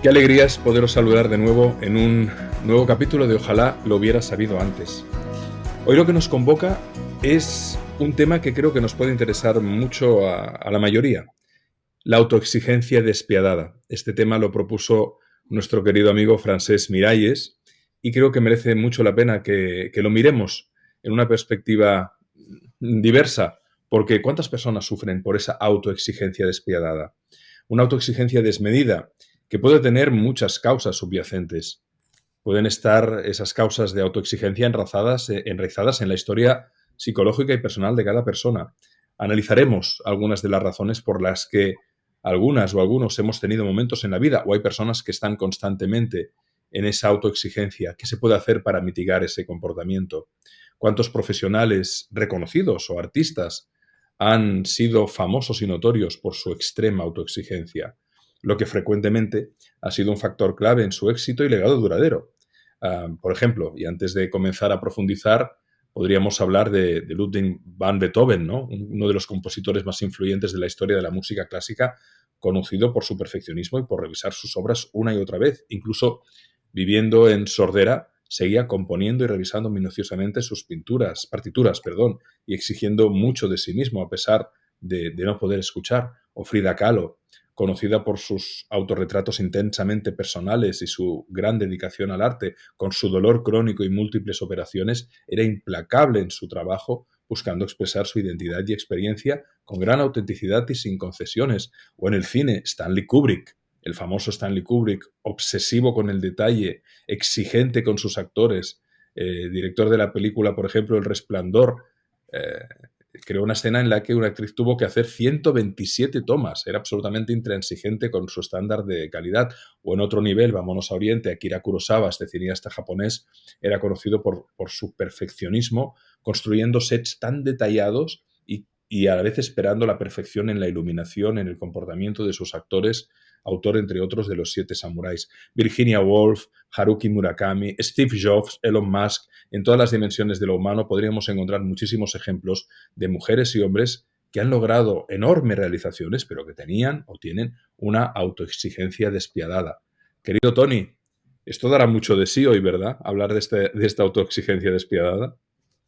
Qué alegría es poderos saludar de nuevo en un nuevo capítulo de Ojalá lo hubiera sabido antes. Hoy lo que nos convoca es un tema que creo que nos puede interesar mucho a la mayoría, la autoexigencia despiadada. Este tema lo propuso nuestro querido amigo Francesc Miralles y creo que merece mucho la pena que lo miremos en una perspectiva diversa, porque ¿cuántas personas sufren por esa autoexigencia despiadada? Una autoexigencia desmedida que puede tener muchas causas subyacentes. Pueden estar esas causas de autoexigencia enraizadas en la historia psicológica y personal de cada persona. Analizaremos algunas de las razones por las que algunas o algunos hemos tenido momentos en la vida o hay personas que están constantemente en esa autoexigencia. ¿Qué se puede hacer para mitigar ese comportamiento? ¿Cuántos profesionales reconocidos o artistas han sido famosos y notorios por su extrema autoexigencia? Lo que frecuentemente ha sido un factor clave en su éxito y legado duradero. Por ejemplo, y antes de comenzar a profundizar, podríamos hablar de Ludwig van Beethoven, ¿no? Uno de los compositores más influyentes de la historia de la música clásica, conocido por su perfeccionismo y por revisar sus obras una y otra vez. Incluso viviendo en sordera, seguía componiendo y revisando minuciosamente sus partituras, y exigiendo mucho de sí mismo a pesar de no poder escuchar. O Frida Kahlo, conocida por sus autorretratos intensamente personales y su gran dedicación al arte, con su dolor crónico y múltiples operaciones, era implacable en su trabajo, buscando expresar su identidad y experiencia con gran autenticidad y sin concesiones. O en el cine, Stanley Kubrick, el famoso Stanley Kubrick, obsesivo con el detalle, exigente con sus actores, director de la película, por ejemplo, El Resplandor, eh, creó una escena en la que una actriz tuvo que hacer 127 tomas. Era absolutamente intransigente con su estándar de calidad. O en otro nivel, vámonos a Oriente, Akira Kurosawa, este cineasta japonés, era conocido por su perfeccionismo, construyendo sets tan detallados y a la vez esperando la perfección en la iluminación, en el comportamiento de sus actores, autor, entre otros, de Los Siete Samuráis. Virginia Woolf, Haruki Murakami, Steve Jobs, Elon Musk. En todas las dimensiones de lo humano podríamos encontrar muchísimos ejemplos de mujeres y hombres que han logrado enormes realizaciones, pero que tenían o tienen una autoexigencia despiadada. Querido Tony, esto dará mucho de sí hoy, ¿verdad? Hablar de esta autoexigencia despiadada.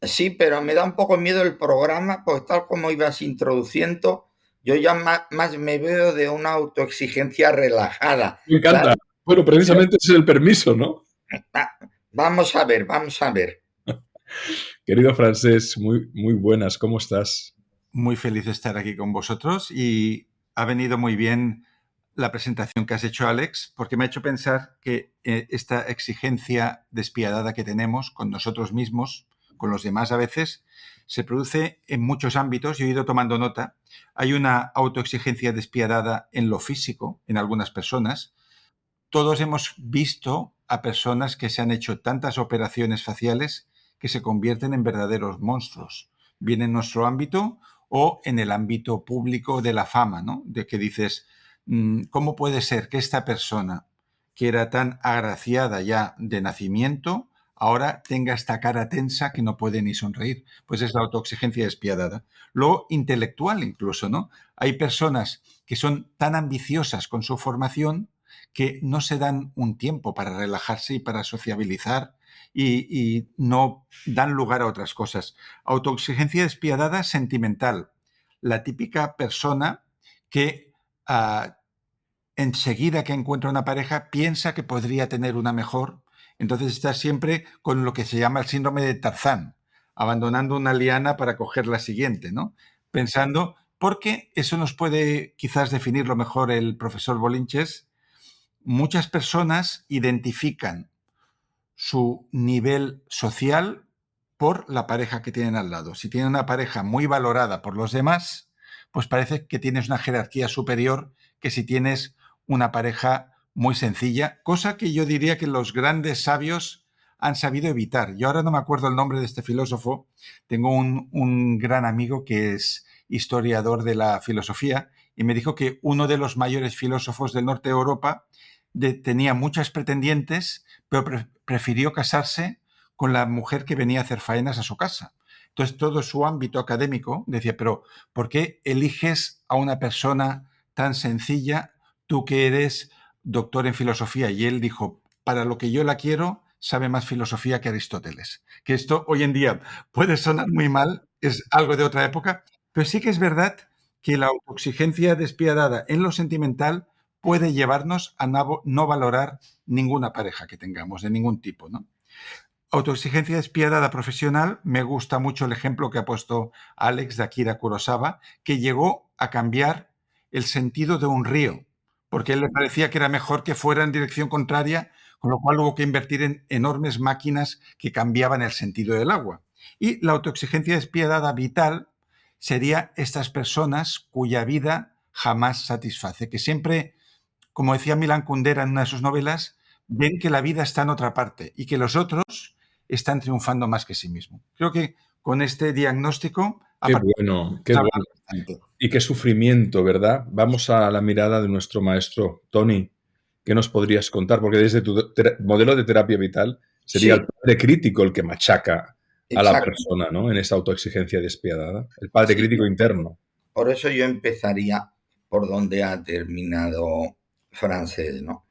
Sí, pero me da un poco miedo el programa, porque tal como ibas introduciendo, yo ya más me veo de una autoexigencia relajada, Me encanta. ¿sabes? Bueno, precisamente ese es el permiso, ¿no? Vamos a ver, vamos a ver. Querido Francés, muy buenas, ¿cómo estás? Muy feliz de estar aquí con vosotros y ha venido muy bien la presentación que has hecho, Alex, porque me ha hecho pensar que esta exigencia despiadada que tenemos con nosotros mismos, con los demás a veces, se produce en muchos ámbitos. Yo he ido tomando nota. Hay una autoexigencia despiadada en lo físico, en algunas personas. Todos hemos visto a personas que se han hecho tantas operaciones faciales que se convierten en verdaderos monstruos, bien en nuestro ámbito o en el ámbito público de la fama, ¿no? De que dices, ¿cómo puede ser que esta persona, que era tan agraciada ya de nacimiento, ahora tenga esta cara tensa que no puede ni sonreír? Pues es la autoexigencia despiadada. Lo intelectual incluso, ¿no? Hay personas que son tan ambiciosas con su formación que no se dan un tiempo para relajarse y para sociabilizar y no dan lugar a otras cosas. Autoexigencia despiadada sentimental. La típica persona que enseguida que encuentra una pareja piensa que podría tener una mejor, entonces está siempre con lo que se llama el síndrome de Tarzán, abandonando una liana para coger la siguiente, ¿no? Pensando, porque eso nos puede quizás definirlo mejor el profesor Bolinches. Muchas personas identifican su nivel social por la pareja que tienen al lado. Si tienen una pareja muy valorada por los demás, pues parece que tienes una jerarquía superior que si tienes una pareja muy sencilla, cosa que yo diría que los grandes sabios han sabido evitar. Yo ahora no me acuerdo el nombre de este filósofo. Tengo un gran amigo que es historiador de la filosofía y me dijo que uno de los mayores filósofos del norte de Europa tenía muchas pretendientes, pero prefirió casarse con la mujer que venía a hacer faenas a su casa. Entonces, todo su ámbito académico decía, pero ¿por qué eliges a una persona tan sencilla, tú que eres doctor en filosofía, y él dijo, para lo que yo la quiero, sabe más filosofía que Aristóteles. Que esto hoy en día puede sonar muy mal, es algo de otra época, pero sí que es verdad que la autoexigencia despiadada en lo sentimental puede llevarnos a no valorar ninguna pareja que tengamos, de ningún tipo, ¿no? Autoexigencia despiadada profesional, me gusta mucho el ejemplo que ha puesto Alex de Akira Kurosawa, que llegó a cambiar el sentido de un río, porque a él le parecía que era mejor que fuera en dirección contraria, con lo cual hubo que invertir en enormes máquinas que cambiaban el sentido del agua. Y la autoexigencia despiadada vital sería estas personas cuya vida jamás satisface, que siempre, como decía Milan Kundera en una de sus novelas, ven que la vida está en otra parte y que los otros están triunfando más que sí mismos. Creo que con este diagnóstico Qué bueno, qué habla bueno. bastante. Y qué sufrimiento, ¿verdad? Vamos a la mirada de nuestro maestro Tony. ¿Qué nos podrías contar? Porque desde tu modelo de terapia vital sería el Sí, padre crítico el que machaca a la exacto. persona, ¿no? En esa autoexigencia despiadada. El padre Sí, crítico interno. por eso yo empezaría por donde ha terminado Francés, ¿no?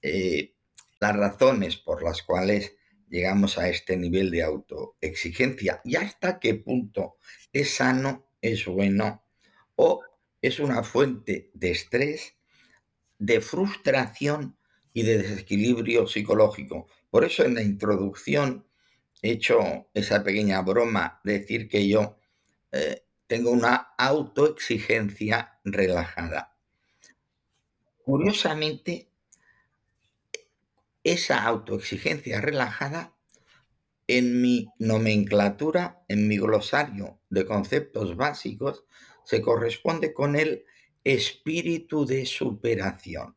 Eh, las razones por las cuales llegamos a este nivel de autoexigencia y hasta qué punto es sano, es bueno o es una fuente de estrés, de frustración y de desequilibrio psicológico. Por eso en la introducción he hecho esa pequeña broma de decir que yo tengo una autoexigencia relajada. Curiosamente, esa autoexigencia relajada en mi nomenclatura, en mi glosario de conceptos básicos, se corresponde con el espíritu de superación.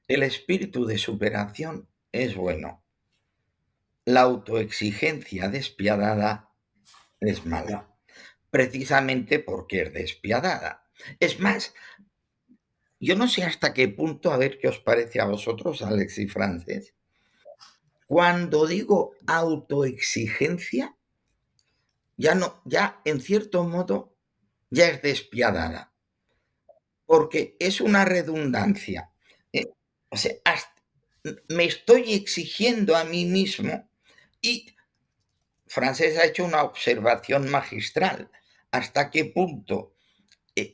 El espíritu de superación es bueno. La autoexigencia despiadada es mala, precisamente porque es despiadada. Es más, yo no sé hasta qué punto, a ver qué os parece a vosotros, Alex y Frances, cuando digo autoexigencia, ya no, ya en cierto modo ya es despiadada, porque es una redundancia. ¿Eh? O sea, me estoy exigiendo a mí mismo y Francés ha hecho una observación magistral. ¿Hasta qué punto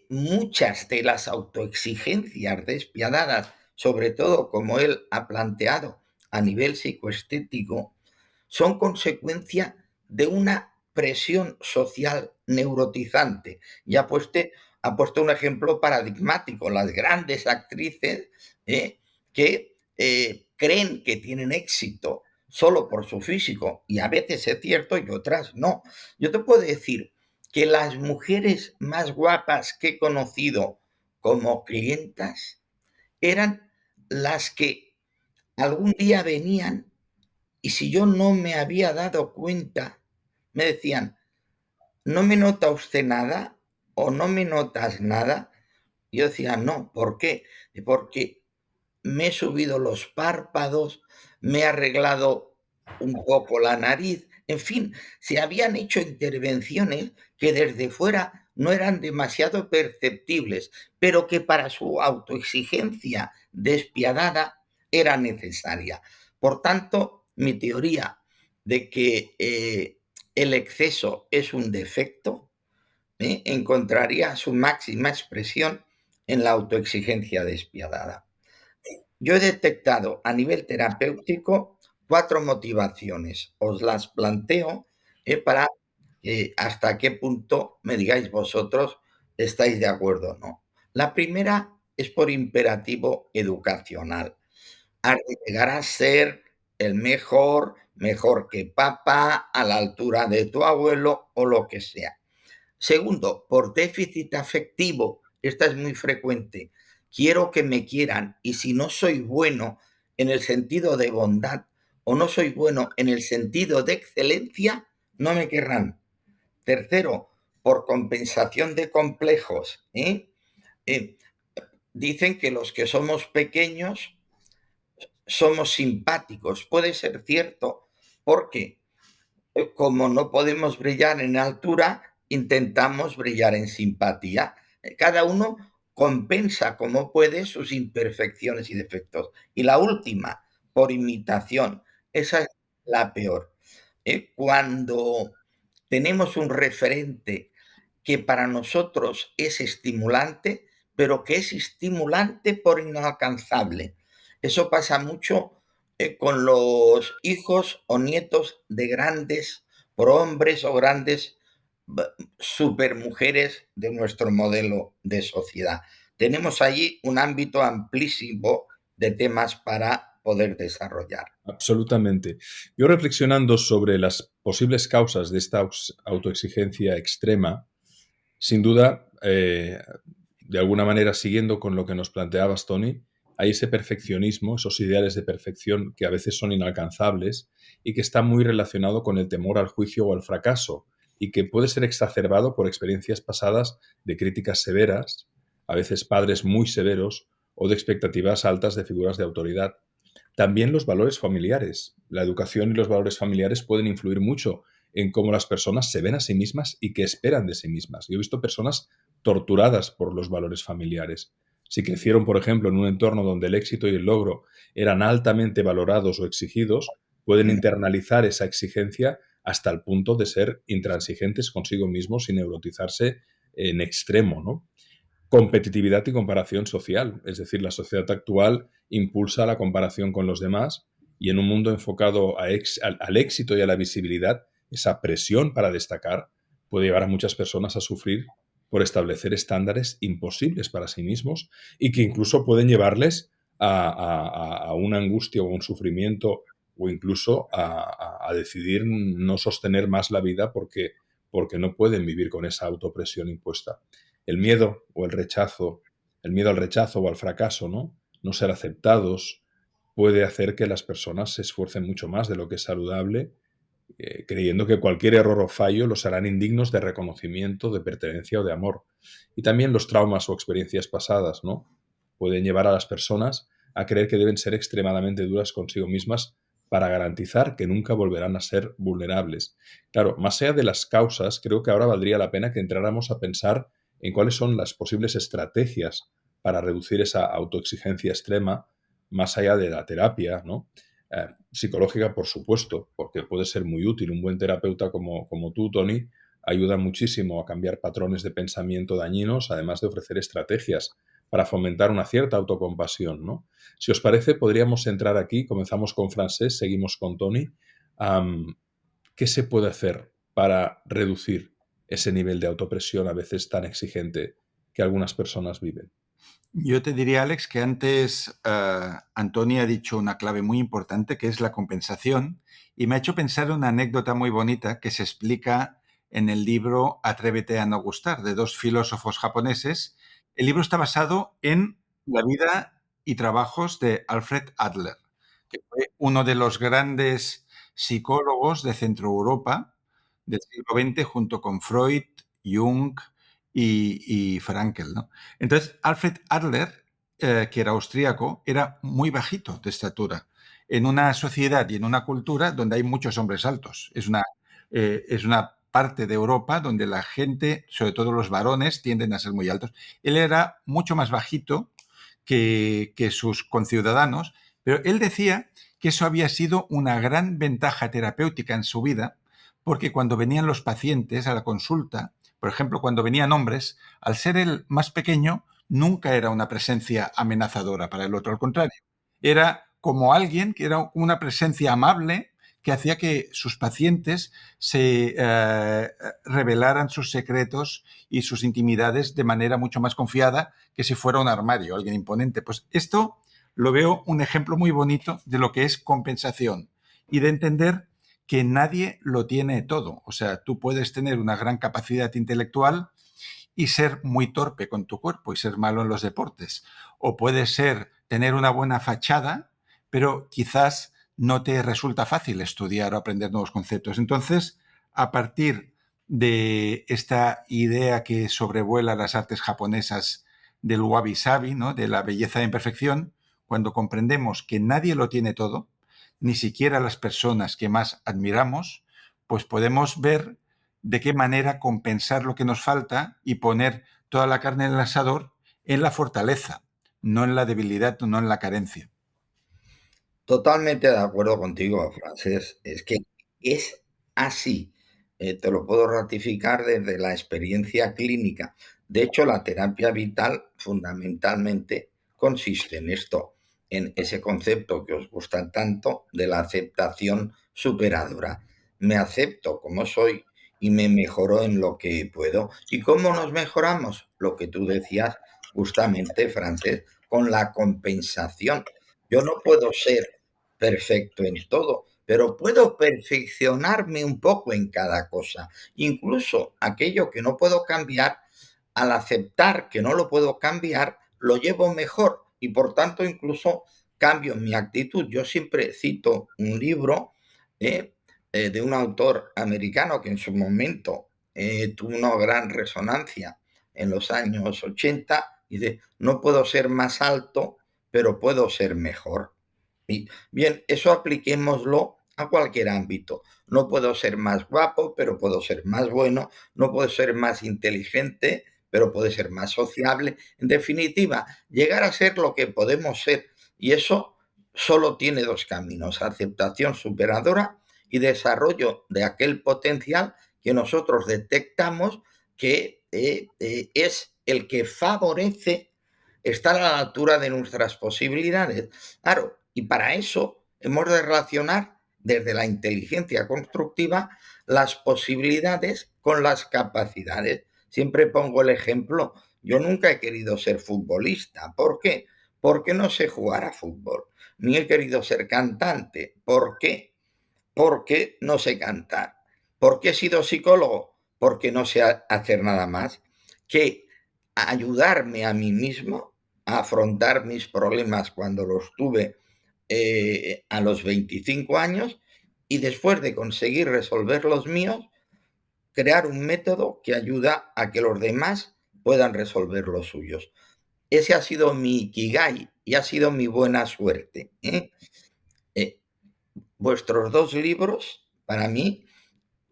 muchas de las autoexigencias despiadadas, sobre todo como él ha planteado a nivel psicoestético, son consecuencia de una presión social neurotizante? Y ha puesto un ejemplo paradigmático, las grandes actrices que creen que tienen éxito solo por su físico, y a veces es cierto y otras no. Yo te puedo decir que las mujeres más guapas que he conocido como clientas eran las que algún día venían y si yo no me había dado cuenta, me decían, ¿no me nota usted nada? ¿O no me notas nada? Y yo decía, no, ¿por qué? Porque me he subido los párpados, me he arreglado un poco la nariz, en fin, se habían hecho intervenciones que desde fuera no eran demasiado perceptibles, pero que para su autoexigencia despiadada era necesaria. Por tanto, mi teoría de que el exceso es un defecto encontraría su máxima expresión en la autoexigencia despiadada. Yo he detectado a nivel terapéutico 4 motivaciones. Os las planteo para que hasta qué punto me digáis vosotros estáis de acuerdo o no. La primera es por imperativo educacional. Has de llegar a ser el mejor, mejor que papá, a la altura de tu abuelo o lo que sea. Segundo, por déficit afectivo, esta es muy frecuente. Quiero que me quieran y si no soy bueno en el sentido de bondad o no soy bueno en el sentido de excelencia, no me querrán. Tercero, por compensación de complejos. Dicen que los que somos pequeños somos simpáticos. Puede ser cierto porque como no podemos brillar en altura, intentamos brillar en simpatía. Cada uno compensa como puede sus imperfecciones y defectos. Y la última, por imitación, esa es la peor. Cuando tenemos un referente que para nosotros es estimulante, pero que es estimulante por inalcanzable. Eso pasa mucho con los hijos o nietos de grandes prohombres o grandes supermujeres de nuestro modelo de sociedad. Tenemos allí un ámbito amplísimo de temas para poder desarrollar. Absolutamente. Yo reflexionando sobre las posibles causas de esta autoexigencia extrema, sin duda, de alguna manera siguiendo con lo que nos planteabas, Tony, hay ese perfeccionismo, esos ideales de perfección que a veces son inalcanzables y que está muy relacionado con el temor al juicio o al fracaso y que puede ser exacerbado por experiencias pasadas de críticas severas, a veces padres muy severos o de expectativas altas de figuras de autoridad. También los valores familiares. La educación y los valores familiares pueden influir mucho en cómo las personas se ven a sí mismas y qué esperan de sí mismas. Yo he visto personas torturadas por los valores familiares. Si crecieron, por ejemplo, en un entorno donde el éxito y el logro eran altamente valorados o exigidos, pueden internalizar esa exigencia hasta el punto de ser intransigentes consigo mismos y neurotizarse en extremo, ¿no? Competitividad y comparación social. Es decir, la sociedad actual impulsa la comparación con los demás y en un mundo enfocado al éxito y a la visibilidad, esa presión para destacar puede llevar a muchas personas a sufrir por establecer estándares imposibles para sí mismos y que incluso pueden llevarles a una angustia o un sufrimiento o incluso a decidir no sostener más la vida porque no pueden vivir con esa autopresión impuesta. El miedo o el miedo al rechazo o al fracaso, ¿no? No ser aceptados puede hacer que las personas se esfuercen mucho más de lo que es saludable, creyendo que cualquier error o fallo los harán indignos de reconocimiento, de pertenencia o de amor. Y también los traumas o experiencias pasadas, ¿no? Pueden llevar a las personas a creer que deben ser extremadamente duras consigo mismas para garantizar que nunca volverán a ser vulnerables. Claro, más allá de las causas, creo que ahora valdría la pena que entráramos a pensar en cuáles son las posibles estrategias para reducir esa autoexigencia extrema, más allá de la terapia, ¿no? Psicológica, por supuesto, porque puede ser muy útil. Un buen terapeuta como tú, Tony, ayuda muchísimo a cambiar patrones de pensamiento dañinos, además de ofrecer estrategias para fomentar una cierta autocompasión, ¿no? Si os parece, podríamos entrar aquí, comenzamos con Francés, seguimos con Tony. ¿Qué se puede hacer para reducir ese nivel de autopresión a veces tan exigente que algunas personas viven? Yo te diría, Alex, que antes Antonio ha dicho una clave muy importante, que es la compensación, y me ha hecho pensar una anécdota muy bonita que se explica en el libro Atrévete a no gustar, de dos filósofos japoneses. El libro está basado en la vida y trabajos de Alfred Adler, que fue uno de los grandes psicólogos de Centro Europa del siglo XX, junto con Freud, Jung y Frankl, ¿no? Entonces, Alfred Adler, que era austríaco, era muy bajito de estatura, en una sociedad y en una cultura donde hay muchos hombres altos. Es una parte de Europa donde la gente, sobre todo los varones, tienden a ser muy altos. Él era mucho más bajito que sus conciudadanos, pero él decía que eso había sido una gran ventaja terapéutica en su vida, porque cuando venían los pacientes a la consulta, por ejemplo, cuando venían hombres, al ser el más pequeño, nunca era una presencia amenazadora para el otro. Al contrario, era como alguien que era una presencia amable que hacía que sus pacientes se revelaran sus secretos y sus intimidades de manera mucho más confiada que si fuera un armario, alguien imponente. Pues esto lo veo un ejemplo muy bonito de lo que es compensación y de entender que nadie lo tiene todo. O sea, tú puedes tener una gran capacidad intelectual y ser muy torpe con tu cuerpo y ser malo en los deportes. O puedes tener una buena fachada, pero quizás no te resulta fácil estudiar o aprender nuevos conceptos. Entonces, a partir de esta idea que sobrevuela las artes japonesas del wabi-sabi, ¿no? De la belleza en perfección, cuando comprendemos que nadie lo tiene todo, ni siquiera las personas que más admiramos, pues podemos ver de qué manera compensar lo que nos falta y poner toda la carne en el asador en la fortaleza, no en la debilidad, no en la carencia. Totalmente de acuerdo contigo, Francés. Es que es así. Te lo puedo ratificar desde la experiencia clínica. De hecho, la terapia vital fundamentalmente consiste en esto, en ese concepto que os gusta tanto de la aceptación superadora. Me acepto como soy y me mejoro en lo que puedo. ¿Y cómo nos mejoramos? Lo que tú decías justamente, Francés, con la compensación. Yo no puedo ser perfecto en todo, pero puedo perfeccionarme un poco en cada cosa. Incluso aquello que no puedo cambiar, al aceptar que no lo puedo cambiar, lo llevo mejor y por tanto incluso cambio mi actitud. Yo siempre cito un libro eh, de un autor americano que en su momento tuvo una gran resonancia en los años 80 y dice, no puedo ser más alto, pero puedo ser mejor. Y bien, eso apliquémoslo a cualquier ámbito. No puedo ser más guapo, pero puedo ser más bueno. No puedo ser más inteligente, pero puedo ser más sociable. En definitiva, llegar a ser lo que podemos ser. Y eso solo tiene dos caminos: aceptación superadora y desarrollo de aquel potencial que nosotros detectamos que es el que favorece estar a la altura de nuestras posibilidades. Claro, y para eso hemos de relacionar desde la inteligencia constructiva las posibilidades con las capacidades. Siempre pongo el ejemplo, yo nunca he querido ser futbolista. ¿Por qué? Porque no sé jugar a fútbol. Ni he querido ser cantante. ¿Por qué? Porque no sé cantar. ¿Por qué he sido psicólogo? Porque no sé hacer nada más que ayudarme a mí mismo a afrontar mis problemas cuando los tuve a los 25 años y después de conseguir resolver los míos, crear un método que ayuda a que los demás puedan resolver los suyos. Ese ha sido mi ikigai y ha sido mi buena suerte. Vuestros dos libros, para mí,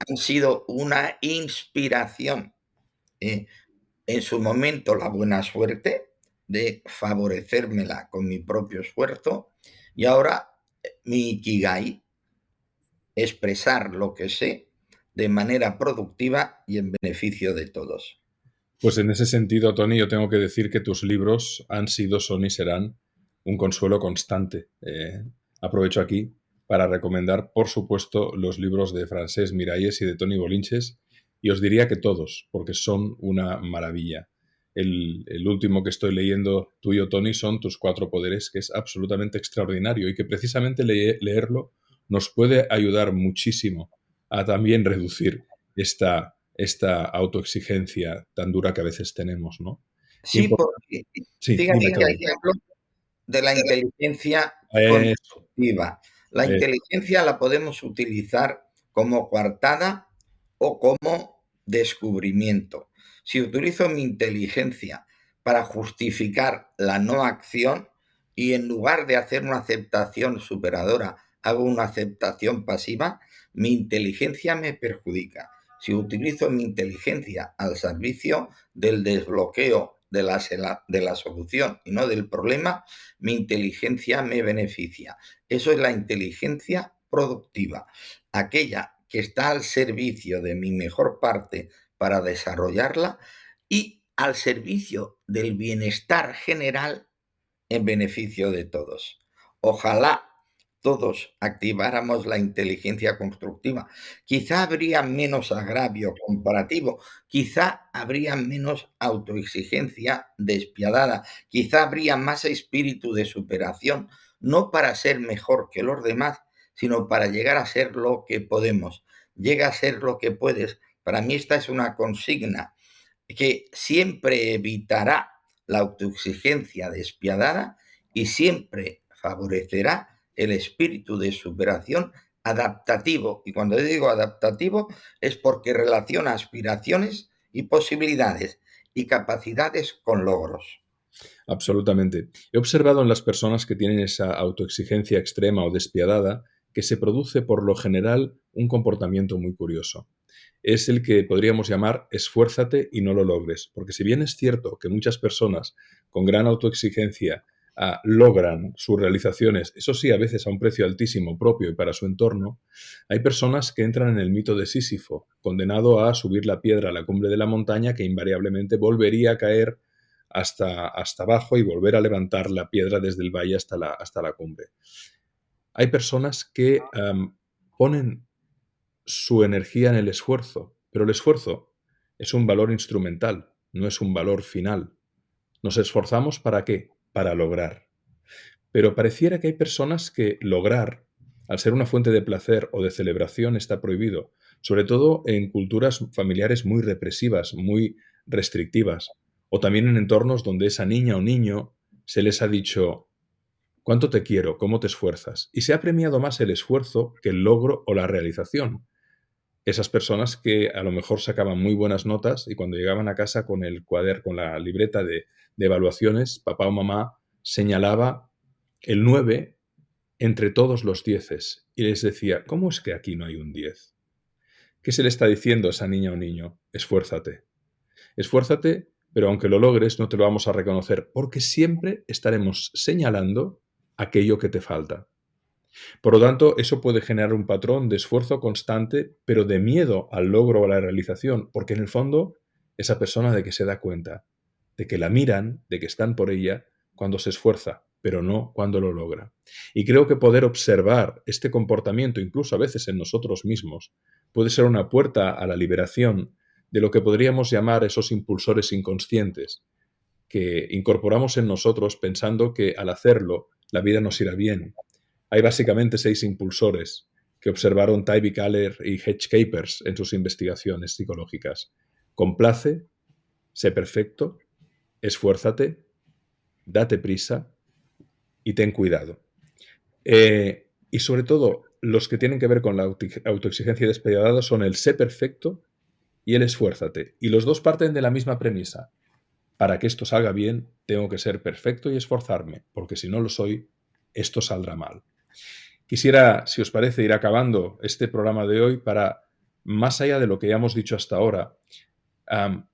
han sido una inspiración. ¿eh? En su momento, la buena suerte de favorecérmela con mi propio esfuerzo y ahora mi ikigai, expresar lo que sé de manera productiva y en beneficio de todos. Pues en ese sentido, Tony, yo tengo que decir que tus libros han sido, son y serán un consuelo constante. Aprovecho aquí para recomendar, por supuesto, los libros de Francesc Miralles y de Toni Bolinches, y os diría que todos, porque son una maravilla. El último que estoy leyendo, tuyo, Tony, son Tus cuatro poderes, que es absolutamente extraordinario y que precisamente leerlo nos puede ayudar muchísimo a también reducir esta autoexigencia tan dura que a veces tenemos, ¿no? Sí, porque Sí, fíjate dime, que Tony. ejemplo de la inteligencia Eso, constructiva. La eso. inteligencia la podemos utilizar como coartada o como descubrimiento. Si utilizo mi inteligencia para justificar la no acción y en lugar de hacer una aceptación superadora, hago una aceptación pasiva, mi inteligencia me perjudica. Si utilizo mi inteligencia al servicio del desbloqueo de la solución y no del problema, mi inteligencia me beneficia. Eso es la inteligencia productiva, aquella que está al servicio de mi mejor parte para desarrollarla y al servicio del bienestar general en beneficio de todos. Ojalá todos activáramos la inteligencia constructiva. Quizá habría menos agravio comparativo, quizá habría menos autoexigencia despiadada, quizá habría más espíritu de superación, no para ser mejor que los demás, sino para llegar a ser lo que podemos. Llega a ser lo que puedes. Para mí esta es una consigna que siempre evitará la autoexigencia despiadada y siempre favorecerá el espíritu de superación adaptativo. Y cuando digo adaptativo es porque relaciona aspiraciones y posibilidades y capacidades con logros. Absolutamente. He observado en las personas que tienen esa autoexigencia extrema o despiadada que se produce por lo general un comportamiento muy curioso. es el que podríamos llamar esfuérzate y no lo logres. Porque si bien es cierto que muchas personas con gran autoexigencia logran sus realizaciones, eso sí, a veces a un precio altísimo propio y para su entorno, hay personas que entran en el mito de Sísifo, condenado a subir la piedra a la cumbre de la montaña que invariablemente volvería a caer hasta abajo y volver a levantar la piedra desde el valle hasta la cumbre. Hay personas que ponen su energía en el esfuerzo, pero el esfuerzo es un valor instrumental, no es un valor final. ¿Nos esforzamos para qué? Para lograr. Pero pareciera que hay personas que lograr, al ser una fuente de placer o de celebración, está prohibido, sobre todo en culturas familiares muy represivas, muy restrictivas, o también en entornos donde esa niña o niño se les ha dicho ¿cuánto te quiero? ¿Cómo te esfuerzas? Y se ha premiado más el esfuerzo que el logro o la realización. Esas personas que a lo mejor sacaban muy buenas notas y cuando llegaban a casa con el cuaderno, con la libreta de evaluaciones, papá o mamá señalaba el 9 entre todos los 10 y les decía, ¿cómo es que aquí no hay un 10? ¿Qué se le está diciendo a esa niña o niño? Esfuérzate. Esfuérzate, pero aunque lo logres, no te lo vamos a reconocer, porque siempre estaremos señalando aquello que te falta. Por lo tanto, eso puede generar un patrón de esfuerzo constante, pero de miedo al logro o a la realización, porque en el fondo, esa persona de que se da cuenta, de que la miran, de que están por ella, cuando se esfuerza, pero no cuando lo logra. Y creo que poder observar este comportamiento, incluso a veces en nosotros mismos, puede ser una puerta a la liberación de lo que podríamos llamar esos impulsores inconscientes, que incorporamos en nosotros pensando que al hacerlo la vida nos irá bien. Hay básicamente 6 impulsores que observaron Tybee Kaller y Hedge Capers en sus investigaciones psicológicas. Complace, sé perfecto, esfuérzate, date prisa y ten cuidado. Y sobre todo, los que tienen que ver con la autoexigencia despiadada son el sé perfecto y el esfuérzate. Y los dos parten de la misma premisa. Para que esto salga bien, tengo que ser perfecto y esforzarme, porque si no lo soy, esto saldrá mal. Quisiera, si os parece, ir acabando este programa de hoy para, más allá de lo que ya hemos dicho hasta ahora,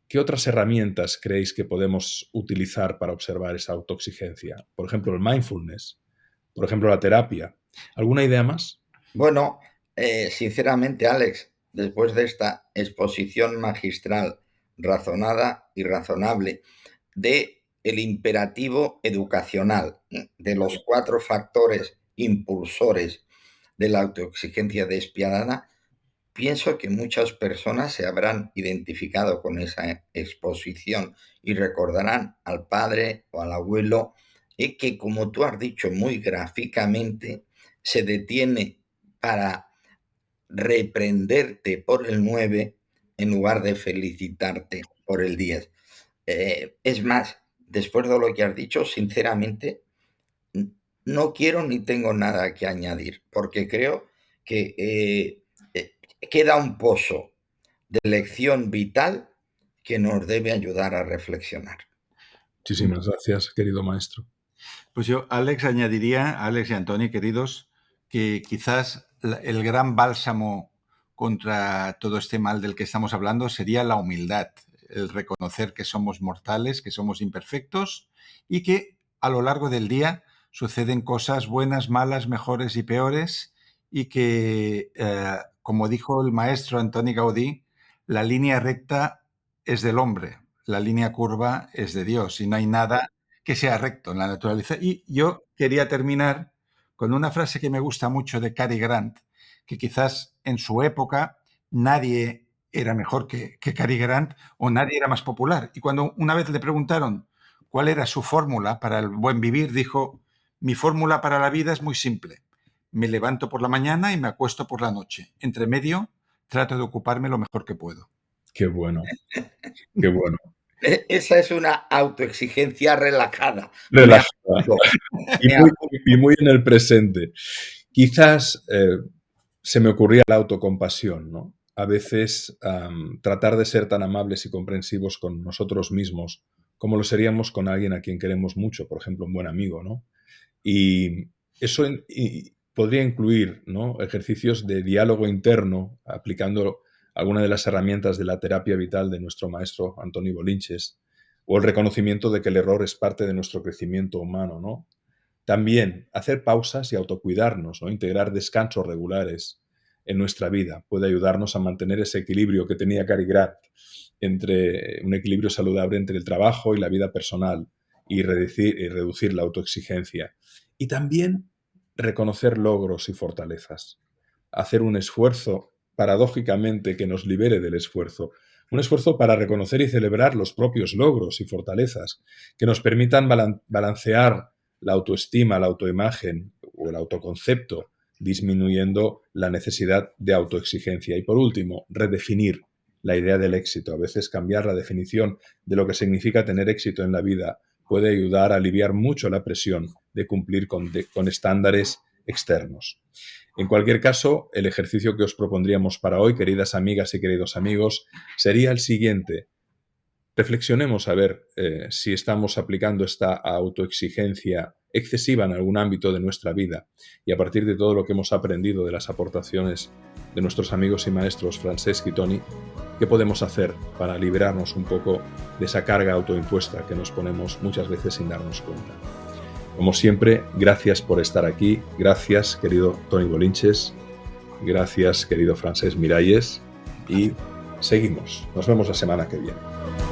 ¿qué otras herramientas creéis que podemos utilizar para observar esa autoexigencia? Por ejemplo, el mindfulness, por ejemplo, la terapia. ¿Alguna idea más? Bueno, sinceramente, Alex, después de esta exposición magistral, razonada y razonable, de el imperativo educacional, de los 4 factores impulsores de la autoexigencia despiadada, pienso que muchas personas se habrán identificado con esa exposición y recordarán al padre o al abuelo que, como tú has dicho muy gráficamente, se detiene para reprenderte por el 9 en lugar de felicitarte por el 10. Es más, después de lo que has dicho, sinceramente, no quiero ni tengo nada que añadir, porque creo que queda un pozo de lección vital que nos debe ayudar a reflexionar. Muchísimas gracias, querido maestro. Pues yo, Alex, añadiría, Alex y Antoni, queridos, que quizás el gran bálsamo contra todo este mal del que estamos hablando sería la humildad, el reconocer que somos mortales, que somos imperfectos y que a lo largo del día suceden cosas buenas, malas, mejores y peores y que, como dijo el maestro Antoni Gaudí, la línea recta es del hombre, la línea curva es de Dios y no hay nada que sea recto en la naturaleza. Y yo quería terminar con una frase que me gusta mucho de Cary Grant, que quizás en su época nadie era mejor que Cary Grant o nadie era más popular. Y cuando una vez le preguntaron cuál era su fórmula para el buen vivir, dijo, mi fórmula para la vida es muy simple. Me levanto por la mañana y me acuesto por la noche. Entre medio, trato de ocuparme lo mejor que puedo. Qué bueno, qué bueno. Esa es una autoexigencia relajada. Relajada. Me Y muy en el presente. Quizás se me ocurría la autocompasión, ¿no? A veces tratar de ser tan amables y comprensivos con nosotros mismos como lo seríamos con alguien a quien queremos mucho, por ejemplo, un buen amigo, ¿no? Y eso podría incluir, ¿no?, ejercicios de diálogo interno, aplicando alguna de las herramientas de la terapia vital de nuestro maestro Antoni Bolinches, o el reconocimiento de que el error es parte de nuestro crecimiento humano, ¿no? También hacer pausas y autocuidarnos, ¿no? Integrar descansos regulares en nuestra vida puede ayudarnos a mantener ese equilibrio que tenía Cary Grant, entre un equilibrio saludable entre el trabajo y la vida personal, y reducir la autoexigencia. Y también reconocer logros y fortalezas. Hacer un esfuerzo, paradójicamente, que nos libere del esfuerzo. Un esfuerzo para reconocer y celebrar los propios logros y fortalezas, que nos permitan balancear la autoestima, la autoimagen o el autoconcepto, disminuyendo la necesidad de autoexigencia. Y por último, redefinir la idea del éxito. A veces cambiar la definición de lo que significa tener éxito en la vida puede ayudar a aliviar mucho la presión de cumplir con estándares externos. En cualquier caso, el ejercicio que os propondríamos para hoy, queridas amigas y queridos amigos, sería el siguiente. Reflexionemos a ver si estamos aplicando esta autoexigencia excesiva en algún ámbito de nuestra vida, y a partir de todo lo que hemos aprendido de las aportaciones de nuestros amigos y maestros Francesc y Toni, ¿qué podemos hacer para liberarnos un poco de esa carga autoimpuesta que nos ponemos muchas veces sin darnos cuenta? Como siempre, gracias por estar aquí. Gracias, querido Toni Bolinches. Gracias, querido Francesc Miralles. Y seguimos. Nos vemos la semana que viene.